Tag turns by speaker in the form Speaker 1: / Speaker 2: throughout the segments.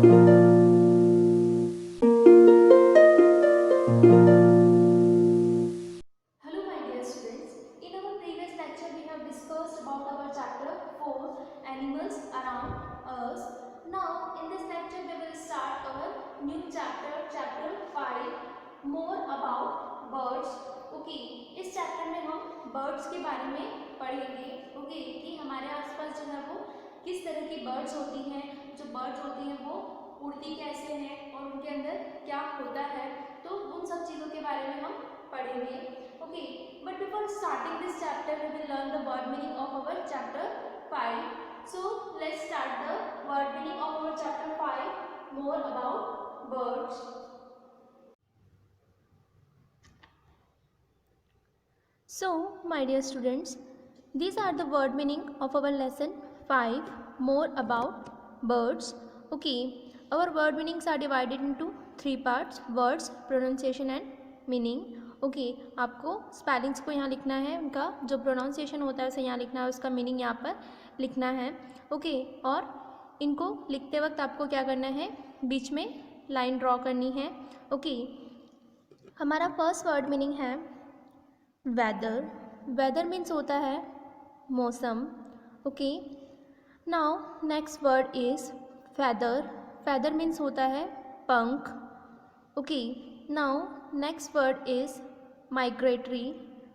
Speaker 1: Hello my dear students, in our previous lecture we have discussed about our chapter 4 animals around us. Now in this lecture we will start our new chapter 5 more about birds. Okay इस chapter में हम birds के बारे में पढ़ेंगे okay कि हमारे आसपास जो है वो किस तरह की बर्ड्स होती हैं, जो बर्ड्स होती हैं वो उड़ती कैसे हैं और उनके अंदर क्या होता है, तो उन सब चीज़ों के बारे में हम पढ़ेंगे. Okay, but before starting this chapter, we will learn the word meaning of our chapter 5. So, let's start the word meaning of our chapter 5 more about birds. So, my dear students, these are the word meaning of our lesson 5 more about birds. Okay, our word meanings are divided into 3 parts: words, pronunciation and meaning. Okay आपको spellings को यहाँ लिखना है, उनका जो pronunciation होता है उसे यहाँ लिखना है, उसका मीनिंग यहाँ पर लिखना है. ओके और इनको लिखते वक्त आपको क्या करना है, बीच में लाइन ड्रॉ करनी है. ओके हमारा फर्स्ट वर्ड मीनिंग है वेदर. वेदर मीन्स होता है मौसम. Okay now next word is feather. Feather means होता है पंख. Okay now next word is migratory.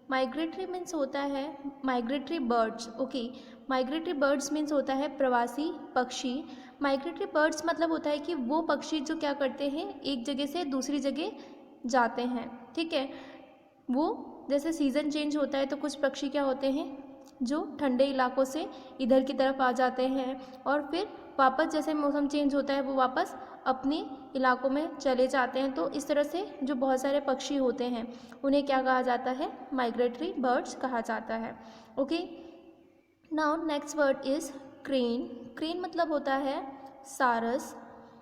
Speaker 1: Migratory means होता है migratory birds. Okay migratory birds means होता है प्रवासी पक्षी. माइग्रेटरी बर्ड्स मतलब होता है कि वो पक्षी जो क्या करते हैं, एक जगह से दूसरी जगह जाते हैं. ठीक है, वो जैसे सीज़न चेंज होता है तो कुछ पक्षी क्या होते हैं जो ठंडे इलाकों से इधर की तरफ आ जाते हैं और फिर वापस जैसे मौसम चेंज होता है वो वापस अपने इलाकों में चले जाते हैं. तो इस तरह से जो बहुत सारे पक्षी होते हैं उन्हें क्या कहा जाता है, माइग्रेटरी बर्ड्स कहा जाता है. Okay now next word is crane. Crane मतलब होता है सारस.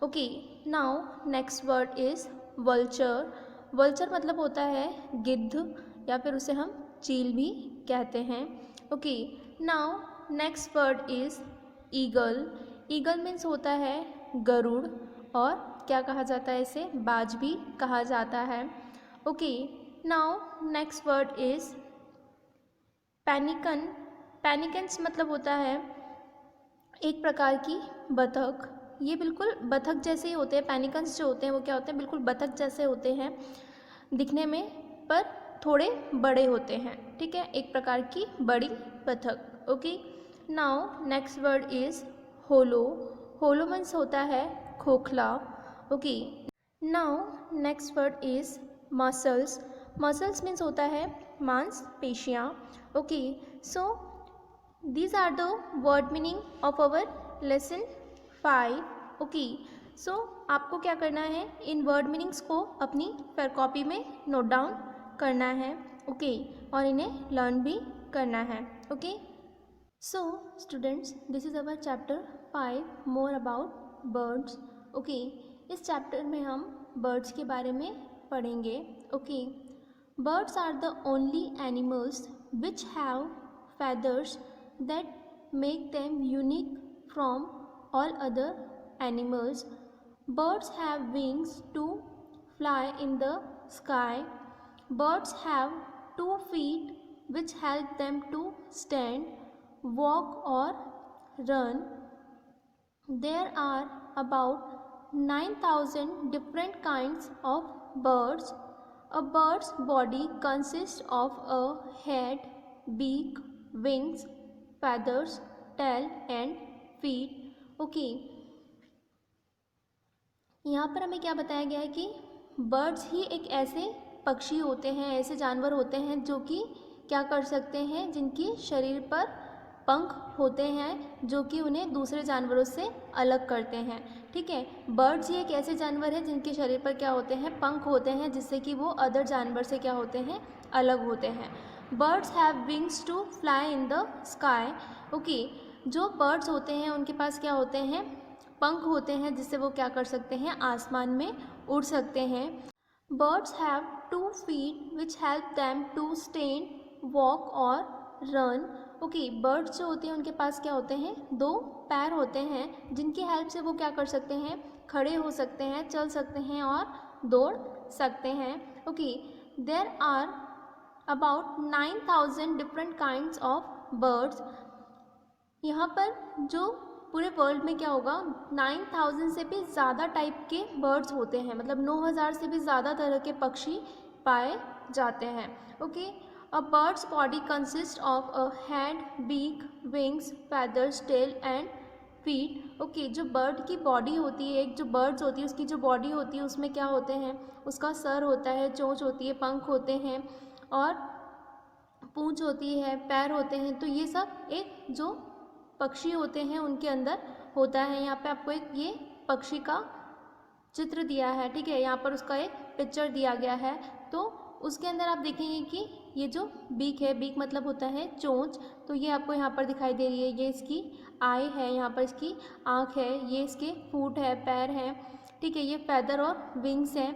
Speaker 1: Okay now next word is vulture. Vulture मतलब होता है गिद्ध या फिर उसे हम चील भी कहते हैं. Okay now next word is eagle. Eagle means होता है गरुड़ और क्या कहा जाता है, इसे बाज भी कहा जाता है. Okay now next word is पैनिकन. पैनिकन्स मतलब होता है एक प्रकार की बतख. ये बिल्कुल बतख जैसे ही होते हैं. पैनिकन्स जो होते हैं वो क्या होते हैं, बिल्कुल बतख जैसे होते हैं दिखने में, पर थोड़े बड़े होते हैं. ठीक है, एक प्रकार की बड़ी बतख. Okay now next word is hollow. Hollow means होता है खोखला. Okay now next word is muscles. Muscles means होता है मांसपेशियाँ. Okay so these are the word meaning of our lesson 5. Okay so आपको क्या करना है, इन वर्ड मीनिंग्स को अपनी फेयर कॉपी में नोट डाउन करना है. ओके और इन्हें लर्न भी करना है. Okay so students, this is our chapter 5 more about birds. Okay इस चैप्टर में हम बर्ड्स के बारे में पढ़ेंगे. Okay birds are the only animals which have feathers that make them unique from all other animals. Birds have wings to fly in the sky. Birds have 2 feet which help them to stand, walk or run. There are about 9,000 different kinds of birds. A bird's body consists of a head, beak, wings, feathers, tail and feet. Okay यहाँ पर हमें क्या बताया गया है कि birds ही एक ऐसे पक्षी होते हैं, ऐसे जानवर होते हैं जो कि क्या कर सकते हैं, जिनकी शरीर पर पंख होते हैं जो कि उन्हें दूसरे जानवरों से अलग करते हैं. ठीक है, बर्ड्स ही एक ऐसे जानवर हैं जिनके शरीर पर क्या होते हैं, पंख होते हैं, जिससे कि वो अदर जानवर से क्या होते हैं, अलग होते हैं. Birds have wings to fly in the sky. Okay जो बर्ड्स होते हैं उनके पास क्या होते हैं, पंख होते हैं, जिससे वो क्या कर सकते हैं, आसमान में उड़ सकते हैं. Birds have 2 feet which help them to stand, walk और run. ओके, बर्ड्स जो होते हैं उनके पास क्या होते हैं, 2 पैर होते हैं जिनकी हेल्प से वो क्या कर सकते हैं, खड़े हो सकते हैं, चल सकते हैं और दौड़ सकते हैं। Okay, there are about 9,000 different kinds of birds. यहाँ पर जो पूरे वर्ल्ड में क्या होगा, 9,000 से भी ज़्यादा टाइप के बर्ड्स होते हैं, मतलब 9,000 से भी ज़्यादा तरह के पक्षी पाए जाते हैं। Okay, a bird's body consist of a head, beak, wings, feathers, tail and feet. Okay, जो बर्ड की बॉडी होती है, एक जो बर्ड्स होती है उसकी जो बॉडी होती है उसमें क्या होते हैं, उसका सर होता है, चोंच होती है, पंख होते हैं और पूंछ होती है, पैर होते हैं। तो ये सब एक जो पक्षी होते हैं उनके अंदर होता है। यहाँ पे आपको एक ये पक्षी का चित्र दिया है, ठीक है, यहाँ पर उसका एक पिक्चर दिया गया है। तो उसके अंदर आप देखेंगे कि ये जो बीक है, बीक मतलब होता है चोंच, तो ये आपको यहाँ पर दिखाई दे रही है, ये इसकी आई है, यहाँ पर इसकी आँख है, ये इसके फूट है, पैर हैं, ठीक है, ये फैदर और विंग्स हैं,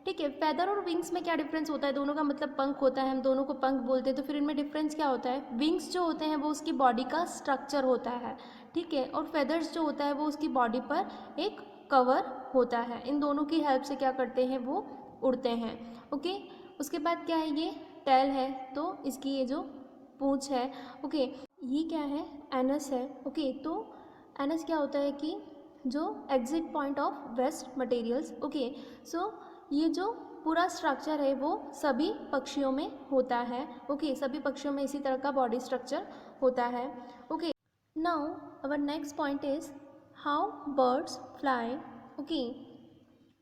Speaker 1: ठीक है। फैदर और विंग्स में क्या डिफरेंस होता है, दोनों का मतलब पंख होता है, हम दोनों को पंख बोलते हैं, तो फिर इनमें डिफरेंस क्या होता है, विंग्स जो होते हैं वो उसकी बॉडी का स्ट्रक्चर होता है, ठीक है, और फेदर्स जो होता है वो उसकी बॉडी पर एक कवर होता है। इन दोनों की हेल्प से क्या करते हैं, वो उड़ते हैं। ओके, उसके बाद क्या है, ये टेल है, तो इसकी ये जो पूंछ है। ओके, ये क्या है, एनस है। ओके, तो एनस क्या होता है कि जो exit point of waste materials. Okay, so ये जो पूरा स्ट्रक्चर है वो सभी पक्षियों में होता है। ओके, सभी पक्षियों में इसी तरह का बॉडी स्ट्रक्चर होता है। Okay, now our next point is how birds fly. Okay,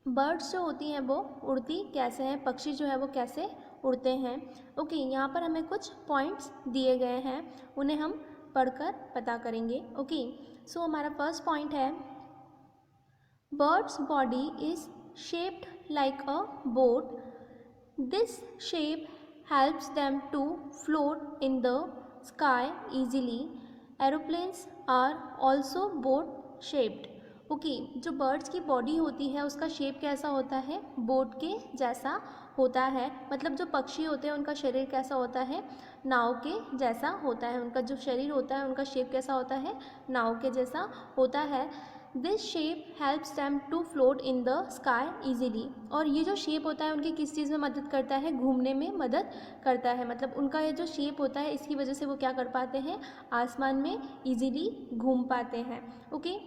Speaker 1: birds जो होती हैं वो उड़ती कैसे हैं, पक्षी जो है वो कैसे उड़ते हैं। ओके, यहाँ पर हमें कुछ पॉइंट्स दिए गए हैं, उन्हें हम पढ़कर पता करेंगे। ओके, सो हमारा फर्स्ट पॉइंट है, birds body is shaped like a boat. This shape helps them to float in the sky easily. Aeroplanes are also boat shaped. Okay, जो बर्ड्स की बॉडी होती है उसका शेप कैसा होता है, बोट के जैसा होता है। मतलब जो पक्षी होते हैं उनका शरीर कैसा होता है, नाव के जैसा होता है। उनका जो शरीर होता है उनका शेप कैसा होता है, नाव के जैसा होता है। This shape helps them to float in the sky easily. और ये जो शेप होता है उनकी किस चीज़ में मदद करता है, घूमने में मदद करता है। मतलब उनका ये जो शेप होता है इसकी वजह से वो क्या कर पाते हैं, आसमान में ईजीली घूम पाते हैं। Okay,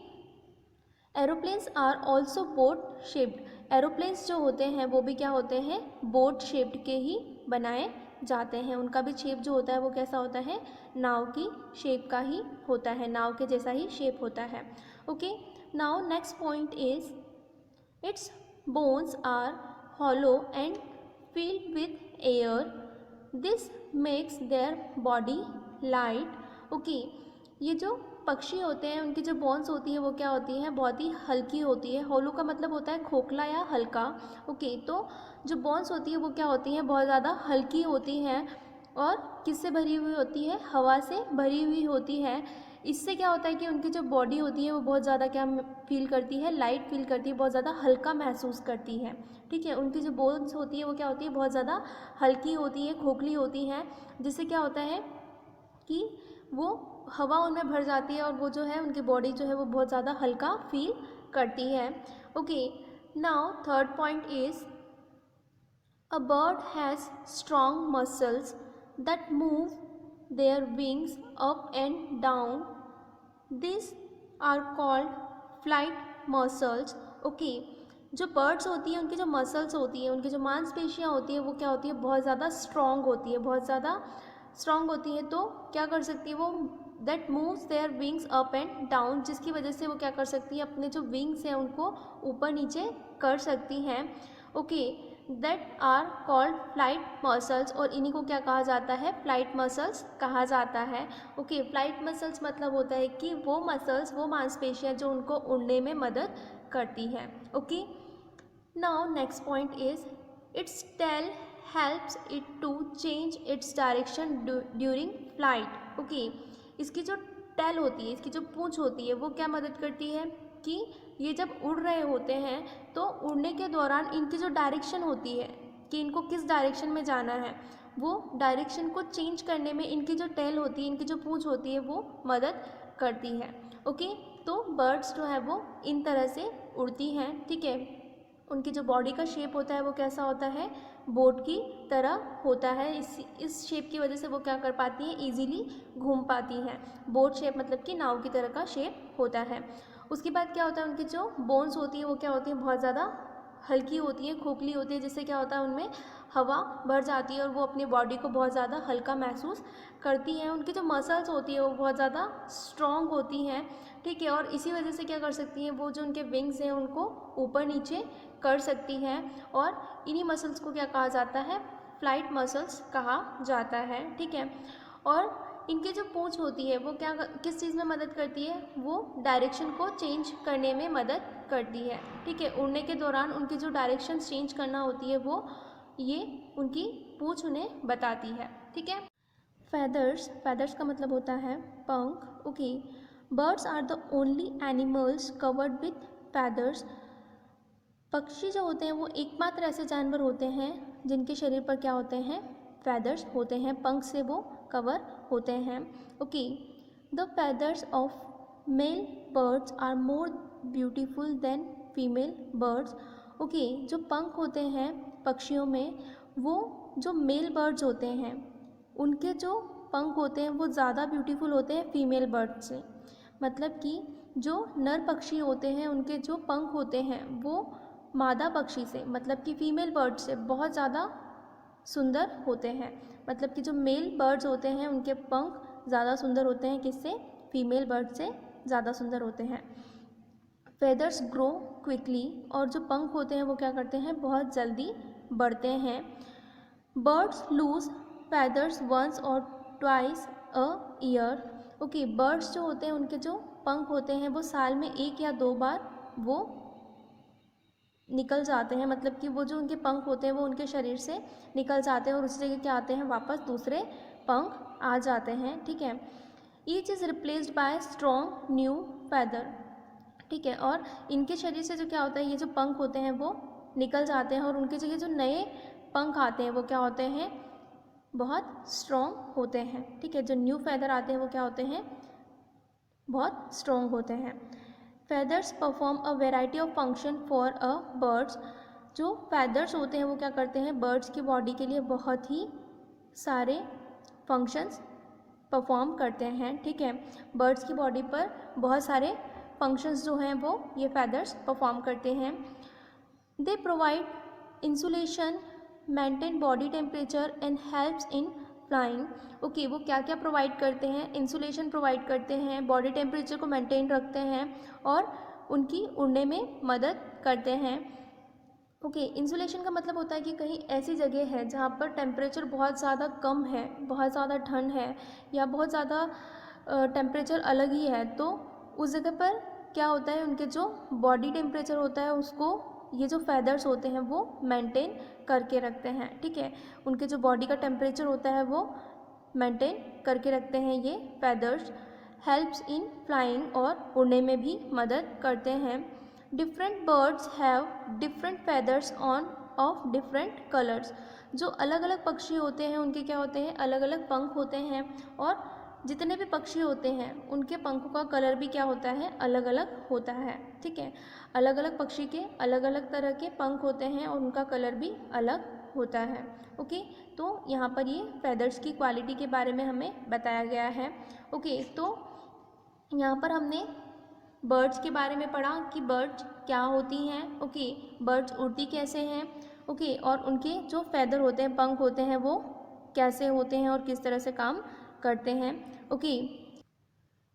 Speaker 1: aeroplanes are also boat shaped. Aeroplanes जो होते हैं वो भी क्या होते हैं, बोट शेप्ड के ही बनाए जाते हैं। उनका भी शेप जो होता है वो कैसा होता है, नाव की शेप का ही होता है, नाव के जैसा ही शेप होता है। Okay, now next point is its bones are hollow and filled with air. This makes their body light. Okay, ये जो पक्षी होते हैं उनकी जो बोन्स होती है वो क्या होती है, बहुत ही हल्की होती है। हॉलो का मतलब होता है खोखला या हल्का। ओके, तो जो बोन्स होती है वो क्या होती हैं, बहुत ज़्यादा हल्की होती हैं और किससे भरी हुई होती है, हवा से भरी हुई होती है। इससे क्या होता है कि उनकी जो बॉडी होती है वो बहुत ज़्यादा क्या फील करती है, लाइट फील करती है, बहुत ज़्यादा हल्का महसूस करती है। ठीक है, उनकी जो बोन्स होती है वो क्या होती है, बहुत ज़्यादा हल्की होती है, खोखली होती हैं, जिससे क्या होता है कि वो हवा उनमें भर जाती है और वो जो है उनकी बॉडी जो है वो बहुत ज़्यादा हल्का फील करती है। Okay, now third point is a bird has strong muscles that move their wings up and down. These are called flight muscles. Okay, जो बर्ड्स होती हैं उनकी जो मसल्स होती हैं, उनकी जो मांसपेशियाँ होती हैं वो क्या होती है, बहुत ज़्यादा स्ट्रॉन्ग होती है, बहुत ज़्यादा स्ट्रॉन्ग होती है। तो क्या कर सकती है वो, that moves their wings up and down, जिसकी वजह से वो क्या कर सकती है, अपने जो विंग्स हैं उनको ऊपर नीचे कर सकती हैं। Okay, that are called flight muscles, और इन्हीं को क्या कहा जाता है, फ्लाइट मसल्स कहा जाता है। ओके, फ्लाइट मसल्स मतलब होता है कि वो मसल्स, वो मांसपेशियाँ जो उनको उड़ने में मदद करती हैं। Okay, now next point is its tail helps it to change its direction during flight. Okay, इसकी जो टेल होती है, इसकी जो पूंछ होती है वो क्या मदद करती है कि ये जब उड़ रहे होते हैं तो उड़ने के दौरान इनकी जो डायरेक्शन होती है कि इनको किस डायरेक्शन में जाना है वो डायरेक्शन को चेंज करने में इनकी जो टेल होती है, इनकी जो पूंछ होती है, वो मदद करती है। ओके, तो बर्ड्स जो है वो इन तरह से उड़ती हैं, ठीक है। उनकी जो बॉडी का शेप होता है वो कैसा होता है, बोट की तरह होता है। इस शेप की वजह से वो क्या कर पाती हैं, इजीली घूम पाती हैं। बोट शेप मतलब कि नाव की तरह का शेप होता है। उसके बाद क्या होता है, उनकी जो बोन्स होती है वो क्या होती है, बहुत ज़्यादा हल्की होती है, खोखली होती है, जिससे क्या होता है उनमें हवा भर जाती है और वो अपनी बॉडी को बहुत ज़्यादा हल्का महसूस करती हैं। उनकी जो मसल्स होती है वो बहुत ज़्यादा स्ट्रॉन्ग होती हैं, ठीक है। और इसी वजह से क्या कर सकती हैं, वो जो उनके विंग्स हैं उनको ऊपर नीचे कर सकती हैं। और इन्हीं मसल्स को क्या कहा जाता है, फ्लाइट मसल्स कहा जाता है, ठीक है। और इनकी जो पूंछ होती है वो क्या किस चीज़ में मदद करती है, वो डायरेक्शन को चेंज करने में मदद करती है, ठीक है। उड़ने के दौरान उनकी जो डायरेक्शन चेंज करना होती है वो ये उनकी पूंछ उन्हें बताती है, ठीक है। फेदर्स, फेदर्स का मतलब होता है पंख। Okay, birds are the only animals covered with feathers. पक्षी जो होते हैं वो एकमात्र ऐसे जानवर होते हैं जिनके शरीर पर क्या होते हैं, फेदर्स होते हैं, पंख से वो कवर होते हैं। Okay, the feathers of male birds are more beautiful than female birds. Okay, जो पंख होते हैं पक्षियों में, वो जो मेल बर्ड्स होते हैं उनके जो पंख होते हैं वो ज़्यादा ब्यूटीफुल होते हैं फीमेल बर्ड से। मतलब कि जो नर पक्षी होते हैं उनके जो पंख होते हैं वो मादा पक्षी से, मतलब कि फीमेल बर्ड से बहुत ज़्यादा सुंदर होते हैं। मतलब कि जो मेल बर्ड्स होते हैं उनके पंख ज़्यादा सुंदर होते हैं, किससे, फीमेल बर्ड से ज़्यादा सुंदर होते हैं। फेदर्स ग्रो क्विकली, और जो पंख होते हैं वो क्या करते हैं, बहुत जल्दी बढ़ते हैं। बर्ड्स लूज फेदर्स वंस और twice a year. Okay, birds जो होते हैं उनके जो पंख होते हैं वो साल में 1 या 2 बार वो निकल जाते हैं। मतलब कि वो जो उनके पंख होते हैं वो उनके शरीर से निकल जाते हैं और उसी जगह क्या आते हैं, वापस दूसरे पंख आ जाते हैं, ठीक है। Each is replaced by strong new feather, ठीक है। और इनके शरीर से जो क्या होता है, ये जो पंख होते हैं वो निकल जाते हैं और उनके जगह जो नए पंख आते हैं वो क्या होते हैं, बहुत स्ट्रॉन्ग होते हैं, ठीक है। जो न्यू फैदर आते हैं वो क्या होते हैं, बहुत स्ट्रॉन्ग होते हैं। Feathers perform a variety of function for a bird's. जो फेदर्स होते हैं वो क्या करते हैं, बर्ड्स की बॉडी के लिए बहुत ही सारे फंक्शंस परफॉर्म करते हैं, ठीक है। बर्ड्स की बॉडी पर बहुत सारे फंक्शंस जो हैं वो ये फेदर्स परफॉर्म करते हैं। They provide insulation, maintain body temperature and helps in flying. Okay, वो क्या क्या प्रोवाइड करते हैं, इंसुलेशन प्रोवाइड करते हैं, बॉडी टेम्परेचर को मेंटेन रखते हैं और उनकी उड़ने में मदद करते हैं। ओके, इंसुलेशन का मतलब होता है कि कहीं ऐसी जगह है जहाँ पर टेम्परेचर बहुत ज़्यादा कम है, बहुत ज़्यादा ठंड है या बहुत ज़्यादा टेम्परेचर अलग ही है, तो उस जगह पर क्या होता है, उनके जो बॉडी टेम्परेचर होता है उसको ये जो फेदर्स होते हैं वो मेंटेन करके रखते हैं, ठीक है। उनके जो बॉडी का टेम्परेचर होता है वो मेंटेन करके रखते हैं ये फेदर्स। हेल्प्स इन फ्लाइंग, और उड़ने में भी मदद करते हैं। Different birds have different feathers on off different colours. जो अलग अलग पक्षी होते हैं उनके क्या होते हैं, अलग अलग पंख होते हैं, और जितने भी पक्षी होते हैं उनके पंखों का कलर भी क्या होता है, अलग अलग होता है, ठीक है। अलग अलग पक्षी के अलग अलग तरह के पंख होते हैं और उनका कलर भी अलग होता है। ओके, तो यहाँ पर ये फेदर्स की क्वालिटी के बारे में हमें बताया गया है। ओके, तो यहाँ पर हमने बर्ड्स के बारे में पढ़ा कि बर्ड्स क्या होती हैं। ओके, बर्ड्स उड़ती कैसे हैं। ओके, और उनके जो फेदर होते हैं, पंख होते हैं, वो कैसे होते हैं और किस तरह से काम करते हैं। Okay,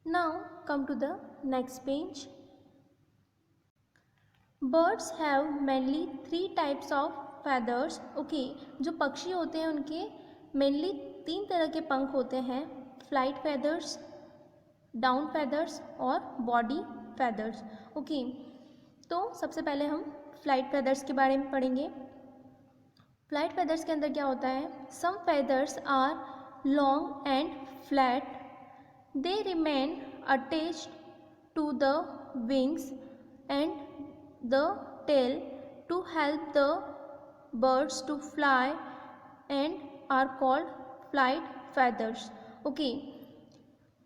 Speaker 1: now come to the next page. Birds have mainly 3 types of feathers. Okay, जो पक्षी होते हैं उनके मेनली 3 तरह के पंख होते हैं, फ्लाइट फेदर्स, डाउन फेदर्स और बॉडी फेदर्स। ओके, तो सबसे पहले हम फ्लाइट फेदर्स के बारे में पढ़ेंगे। फ्लाइट फेदर्स के अंदर क्या होता है, some feathers are long and flat, they remain attached to the wings and the tail to help the birds to fly and are called flight feathers. Okay,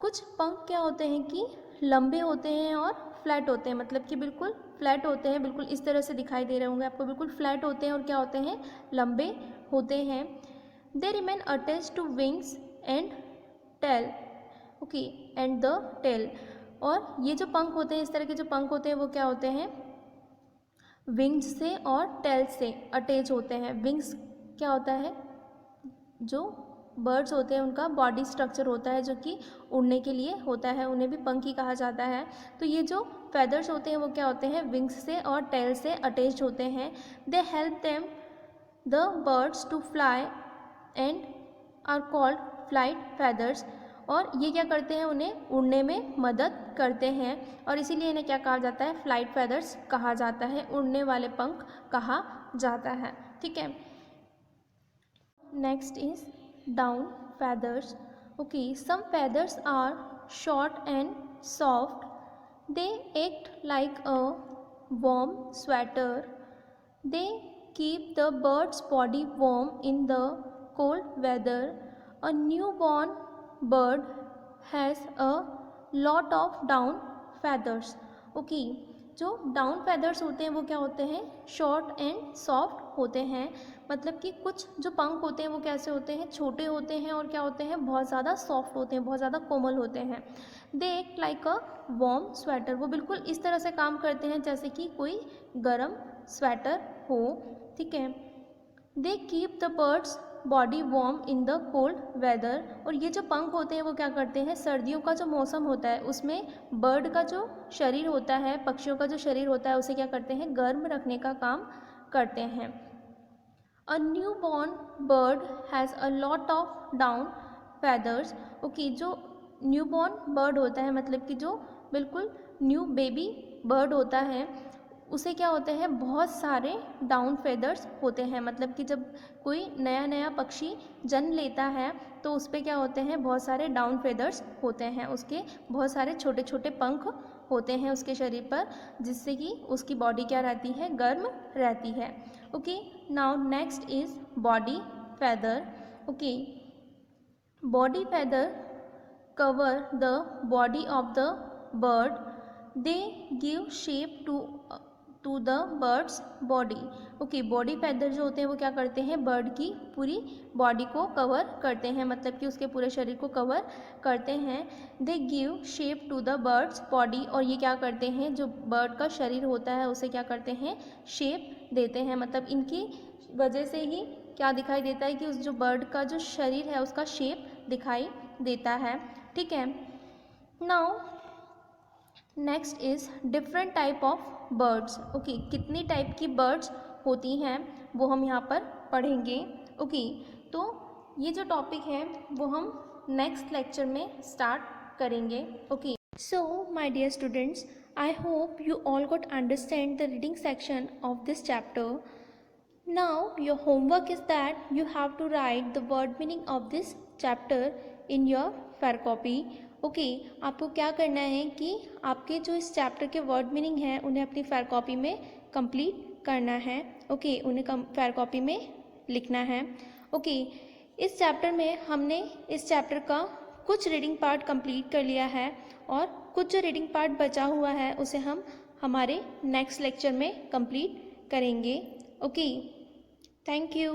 Speaker 1: कुछ पंख क्या होते हैं कि लंबे होते हैं और फ्लैट होते हैं, मतलब कि बिल्कुल फ्लैट होते हैं, बिल्कुल इस तरह से दिखाई दे रहे होंगे आपको, बिल्कुल फ्लैट होते हैं और क्या होते हैं, लंबे होते हैं. They remain attach to wings and tail. Okay, and the tail. और ये जो पंख होते हैं, इस तरह के जो पंख होते हैं वो क्या होते हैं, विंग्स से और टेल से अटैच होते हैं. विंग्स क्या होता है, जो बर्ड्स होते हैं उनका बॉडी स्ट्रक्चर होता है जो कि उड़ने के लिए होता है, उन्हें भी पंख ही कहा जाता है. तो ये जो फेदर्स होते हैं वो क्या होते हैं, विंग्स से और टेल से अटैच होते हैं. They help them the birds to fly and are called flight feathers. और ये क्या करते हैं, उन्हें उड़ने में मदद करते हैं और इसीलिए इन्हें क्या कहा जाता है, फ्लाइट फेदर्स कहा जाता है, उड़ने वाले पंख कहा जाता है. ठीक है. Next is down feathers. Okay, some feathers are short and soft. They act like a warm sweater. They keep the bird's body warm in the cold weather. A newborn bird has a lot of down feathers. Okay, जो down feathers होते हैं वो क्या होते हैं, short and soft होते हैं. मतलब कि कुछ जो पंख होते हैं वो कैसे होते हैं, छोटे होते हैं और क्या होते हैं, बहुत ज़्यादा सॉफ्ट होते हैं, बहुत ज़्यादा कोमल होते हैं. They act like a warm sweater. वो बिल्कुल इस तरह से काम करते हैं जैसे कि कोई गर्म स्वेटर हो. ठीक है. They keep the bird's body warm in the cold weather. और ये जो पंख होते हैं वो क्या करते हैं, सर्दियों का जो मौसम होता है उसमें बर्ड का जो शरीर होता है, पक्षियों का जो शरीर होता है उसे क्या करते हैं, गर्म रखने का काम करते हैं. A newborn bird has a lot of down feathers. Okay, जो न्यूबॉर्न बर्ड होता है मतलब कि जो बिल्कुल न्यू बेबी बर्ड होता है उसे क्या होते हैं, बहुत सारे डाउन फेदर्स होते हैं. मतलब कि जब कोई नया नया पक्षी जन्म लेता है तो उस पर क्या होते हैं, बहुत सारे डाउन फेदर्स होते हैं, उसके बहुत सारे छोटे छोटे पंख होते हैं उसके शरीर पर, जिससे कि उसकी बॉडी क्या रहती है, गर्म रहती है. Okay, now next is body feather. Okay, body feather cover the body of the bird. They give shape to the bird's body. Okay, body feather जो होते हैं वो क्या करते हैं, बर्ड की पूरी बॉडी को कवर करते हैं, मतलब कि उसके पूरे शरीर को कवर करते हैं. They give shape to the bird's body. और ये क्या करते हैं, जो बर्ड का शरीर होता है उसे क्या करते हैं, शेप देते हैं. मतलब इनकी वजह से ही क्या दिखाई देता है कि उस जो बर्ड का जो शरीर है उसका शेप दिखाई देता है. ठीक है. Now next is different type of birds. Okay, कितनी टाइप की बर्ड्स होती हैं वो हम यहाँ पर पढ़ेंगे. ओके, तो ये जो टॉपिक है वो हम नेक्स्ट लेक्चर में स्टार्ट करेंगे. Okay, so my dear students, I hope you all got understand the reading section of this chapter. Now your homework is that you have to write the word meaning of this chapter in your fair copy. Okay, आपको क्या करना है कि आपके जो इस chapter के word meaning हैं उन्हें अपनी फेयर कॉपी में कंप्लीट करना है. ओके, उन्हें फेयर कॉपी में लिखना है. ओके, इस चैप्टर में हमने इस चैप्टर का कुछ रीडिंग पार्ट कंप्लीट कर लिया है और कुछ जो रीडिंग पार्ट बचा हुआ है उसे हम हमारे नेक्स्ट लेक्चर में कंप्लीट करेंगे. Okay, thank you.